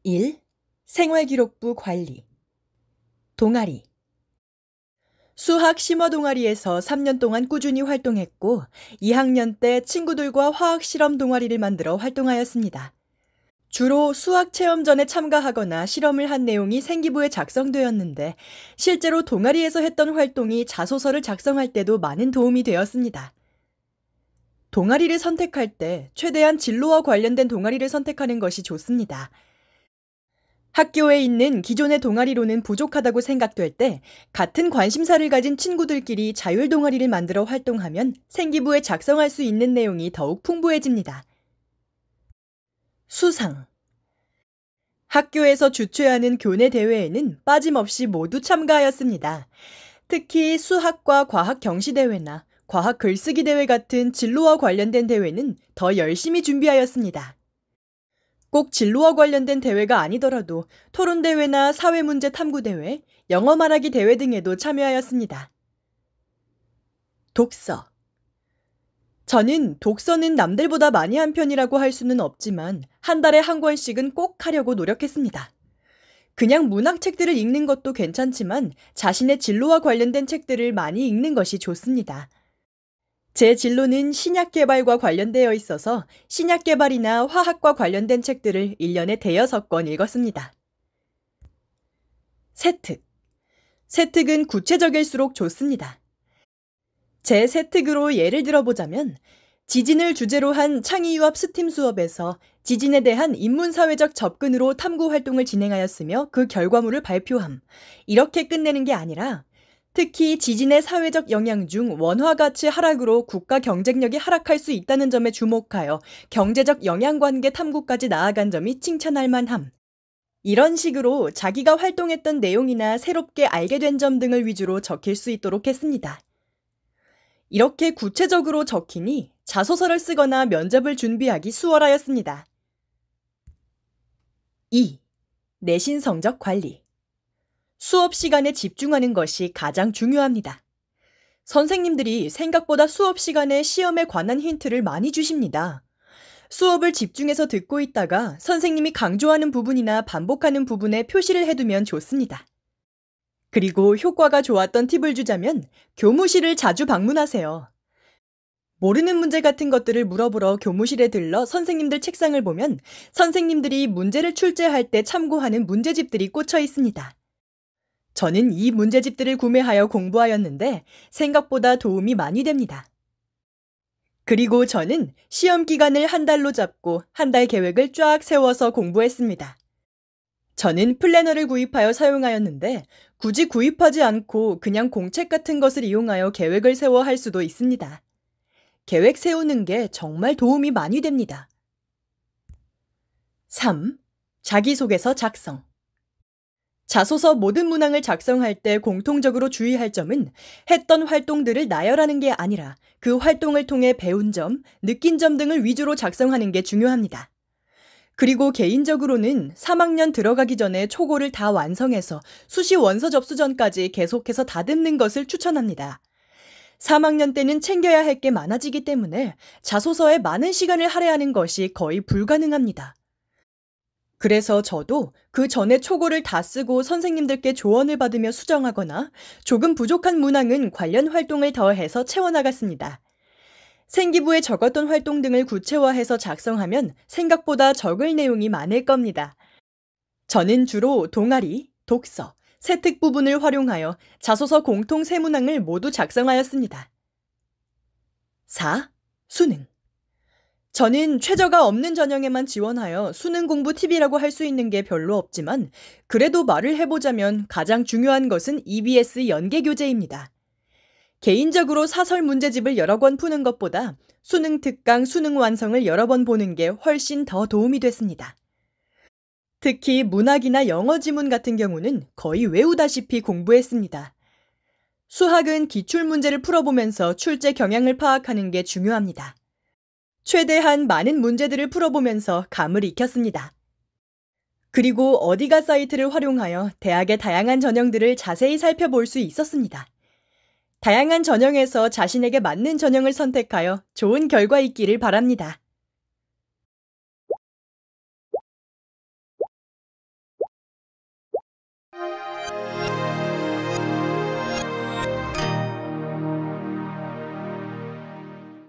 1. 생활기록부 관리. 동아리. 수학 심화 동아리에서 3년 동안 꾸준히 활동했고, 2학년 때 친구들과 화학 실험 동아리를 만들어 활동하였습니다. 주로 수학 체험전에 참가하거나 실험을 한 내용이 생기부에 작성되었는데, 실제로 동아리에서 했던 활동이 자소서를 작성할 때도 많은 도움이 되었습니다. 동아리를 선택할 때 최대한 진로와 관련된 동아리를 선택하는 것이 좋습니다. 학교에 있는 기존의 동아리로는 부족하다고 생각될 때 같은 관심사를 가진 친구들끼리 자율 동아리를 만들어 활동하면 생기부에 작성할 수 있는 내용이 더욱 풍부해집니다. 수상. 학교에서 주최하는 교내 대회에는 빠짐없이 모두 참가하였습니다. 특히 수학과 과학 경시대회나 과학 글쓰기 대회 같은 진로와 관련된 대회는 더 열심히 준비하였습니다. 꼭 진로와 관련된 대회가 아니더라도 토론대회나 사회문제 탐구대회, 영어 말하기 대회 등에도 참여하였습니다. 독서. 저는 독서는 남들보다 많이 한 편이라고 할 수는 없지만 한 달에 한 권씩은 꼭 하려고 노력했습니다. 그냥 문학책들을 읽는 것도 괜찮지만 자신의 진로와 관련된 책들을 많이 읽는 것이 좋습니다. 제 진로는 신약 개발과 관련되어 있어서 신약 개발이나 화학과 관련된 책들을 1년에 대여섯 권 읽었습니다. 세특. 세특은 구체적일수록 좋습니다. 제 세특으로 예를 들어보자면 지진을 주제로 한 창의유합 스팀 수업에서 지진에 대한 인문사회적 접근으로 탐구 활동을 진행하였으며 그 결과물을 발표함. 이렇게 끝내는 게 아니라 특히 지진의 사회적 영향 중 원화 가치 하락으로 국가 경쟁력이 하락할 수 있다는 점에 주목하여 경제적 영향관계 탐구까지 나아간 점이 칭찬할 만함. 이런 식으로 자기가 활동했던 내용이나 새롭게 알게 된 점 등을 위주로 적힐 수 있도록 했습니다. 이렇게 구체적으로 적히니 자소서를 쓰거나 면접을 준비하기 수월하였습니다. 2. 내신 성적 관리. 수업 시간에 집중하는 것이 가장 중요합니다. 선생님들이 생각보다 수업 시간에 시험에 관한 힌트를 많이 주십니다. 수업을 집중해서 듣고 있다가 선생님이 강조하는 부분이나 반복하는 부분에 표시를 해두면 좋습니다. 그리고 효과가 좋았던 팁을 주자면 교무실을 자주 방문하세요. 모르는 문제 같은 것들을 물어보러 교무실에 들러 선생님들 책상을 보면 선생님들이 문제를 출제할 때 참고하는 문제집들이 꽂혀 있습니다. 저는 이 문제집들을 구매하여 공부하였는데 생각보다 도움이 많이 됩니다. 그리고 저는 시험 기간을 한 달로 잡고 한 달 계획을 쫙 세워서 공부했습니다. 저는 플래너를 구입하여 사용하였는데 굳이 구입하지 않고 그냥 공책 같은 것을 이용하여 계획을 세워 할 수도 있습니다. 계획 세우는 게 정말 도움이 많이 됩니다. 3. 자기소개서 작성. 자소서 모든 문항을 작성할 때 공통적으로 주의할 점은 했던 활동들을 나열하는 게 아니라 그 활동을 통해 배운 점, 느낀 점 등을 위주로 작성하는 게 중요합니다. 그리고 개인적으로는 3학년 들어가기 전에 초고를 다 완성해서 수시 원서 접수 전까지 계속해서 다듬는 것을 추천합니다. 3학년 때는 챙겨야 할 게 많아지기 때문에 자소서에 많은 시간을 할애하는 것이 거의 불가능합니다. 그래서 저도 그 전에 초고를 다 쓰고 선생님들께 조언을 받으며 수정하거나 조금 부족한 문항은 관련 활동을 더해서 채워나갔습니다. 생기부에 적었던 활동 등을 구체화해서 작성하면 생각보다 적을 내용이 많을 겁니다. 저는 주로 동아리, 독서, 세특 부분을 활용하여 자소서 공통 세 문항을 모두 작성하였습니다. 4. 수능. 저는 최저가 없는 전형에만 지원하여 수능 공부 팁이라고 할 수 있는 게 별로 없지만 그래도 말을 해보자면 가장 중요한 것은 EBS 연계교재입니다. 개인적으로 사설 문제집을 여러 권 푸는 것보다 수능 특강, 수능 완성을 여러 번 보는 게 훨씬 더 도움이 됐습니다. 특히 문학이나 영어 지문 같은 경우는 거의 외우다시피 공부했습니다. 수학은 기출문제를 풀어보면서 출제 경향을 파악하는 게 중요합니다. 최대한 많은 문제들을 풀어보면서 감을 익혔습니다. 그리고 어디가 사이트를 활용하여 대학의 다양한 전형들을 자세히 살펴볼 수 있었습니다. 다양한 전형에서 자신에게 맞는 전형을 선택하여 좋은 결과 있기를 바랍니다.